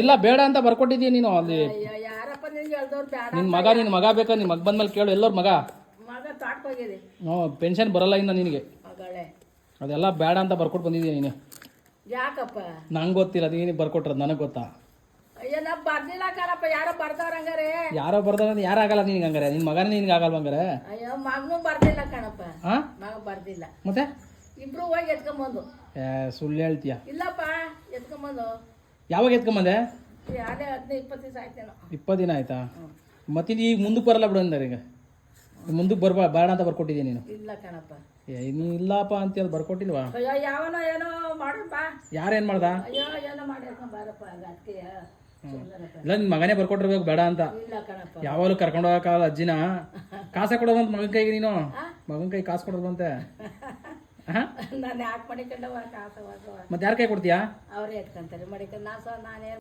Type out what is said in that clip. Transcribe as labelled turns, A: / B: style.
A: ಇಲ್ಲ ಬೇಡ ಅಂತ ಬರ್ಕೊಟ್ಟಿದ್ದೀಯ ನೀನು ಅಲ್ಲಿ.
B: ಯಾರಪ್ಪ ನಿನ್ಗೆ ಹೇಳ್ದವ್ರು ಬೇಡ.
A: ನಿನ್ನ ಮಗ ಬೇಕಾ? ನಿನ್ನ ಮಗ ಬಂದ್ಮೇಲೆ ಕೇಳು. ಎಲ್ಲರ ಮಗ
B: ತಾಟ್ಕೋಗಿದೆ.
A: ಪೆನ್ಷನ್ ಬರಲ್ಲ ಇನ್ನು ನಿನಗೆ.
B: ಮಗಳೇ
A: ಅದೆಲ್ಲ ಬೇಡ ಅಂತ ಬರ್ಕೊಟ್ಟು ಬಂದಿದ್ದೀಯ ನೀನು.
B: ಯಾಕಪ್ಪ?
A: ನಂಗೆ ಗೊತ್ತಿಲ್ಲ, ನೀನು ಬರ್ಕೊಟ್ರದು ನನಗೆ ಗೊತ್ತಾ?
B: ಅಯ್ಯೋ ನಾ ಬರ್ದಿಲ್ಲ ಕಣಪ್ಪ, ಯಾರೋ ಬರ್ದವ್ರ ಹಂಗಾರೆ.
A: ಯಾರೋ ಬರ್ದವ್ರ ಯಾರು ಆಗಲ್ಲ ನಿನ್ಗೆ ಹಂಗಾರೆ? ನಿನ್ನ ಮಗನೇ ನಿನ್ಗೆ ಆಗಲ್ವ ಹಂಗಾರೆ?
B: ಅಯ್ಯೋ ಮಗನೂ ಬರ್ದಿಲ್ಲ ಕಣಪ್ಪ. ಮಗ ಬರ್ದಿಲ್ಲ.
A: ಮತ್ತೆ
B: ಇಬ್ರು ಹೋಗಿ ಎತ್ಕೊಂಬಂದು.
A: ಸುಳ್ಳು ಹೇಳ್ತೀಯ?
B: ಇಲ್ಲಪ್ಪ ಎತ್ಕೊಂಬಂದು.
A: ಯಾವಾಗ ಎತ್ಕೊಂಬಂದೆ?
B: ಅದೇ 15-20 ದಿವಸ ಆಯ್ತೇನೋ.
A: 20 ದಿನ ಆಯ್ತಾ? ಮತ್ತಿದು ಈಗ ಮುಂದಕ್ಕೆ ಬರಲ್ಲ ಬಿಡು ಅಂದ್ರೆ. ಈಗ ಮುಂದಕ್ಕೆ ಬೇಡ ಅಂತ ಬರ್ಕೊಟ್ಟಿದ್ದೀನಿ ನೀನು.
B: ಇಲ್ಲ ಕಣಪ್ಪ.
A: ನೀ ಇಲ್ಲಪ್ಪ ಅಂತ ಬರ್ಕೊಟ್ಟಿಲ್ವಾ?
B: ಅಯ್ಯೋ ಯಾವನೋ ಏನೋ ಮಾಡಪ್ಪ.
A: ಯಾರೇನು ಮಾಡ್ದ?
B: ಅಯ್ಯೋ ಏನೋ ಮಾಡಿರ್ಕೊಂಡ್ ಬಾರಪ್ಪ ಅದಕ್ಕೆ.
A: ಇಲ್ಲ ನಿನ್ನ ಮಗನೇ ಬರ್ಕೊಟ್ಟಿರ್ಬೇಕು ಬೇಡ ಅಂತ.
B: ಇಲ್ಲ ಕಣಪ್ಪ.
A: ಯಾವಾಗಲೂ ಕರ್ಕೊಂಡು ಹೋಗಕ್ಕಾಗಲ್ಲ ಅಜ್ಜಿನ. ಕಾಸೇ ಕೊಡೋದಂತ ಮಗನ ಕೈಗೆ ನೀನು. ಮಗನ ಕೈ ಕಾಸು ಕೊಡೋದಂತೆ.
B: ನಾನು ಯಾಕೆ ಮಡಿಕೊಂಡವ ಕಾಸು?
A: ಮತ್ತೆ ಯಾರ ಕೈ ಕೊಡ್ತೀಯಾ?
B: ಅವ್ರೇ ಎತ್ಕೊಂತಾರೆ ಮಡಿಕೊಂಡು. ನಾನೇ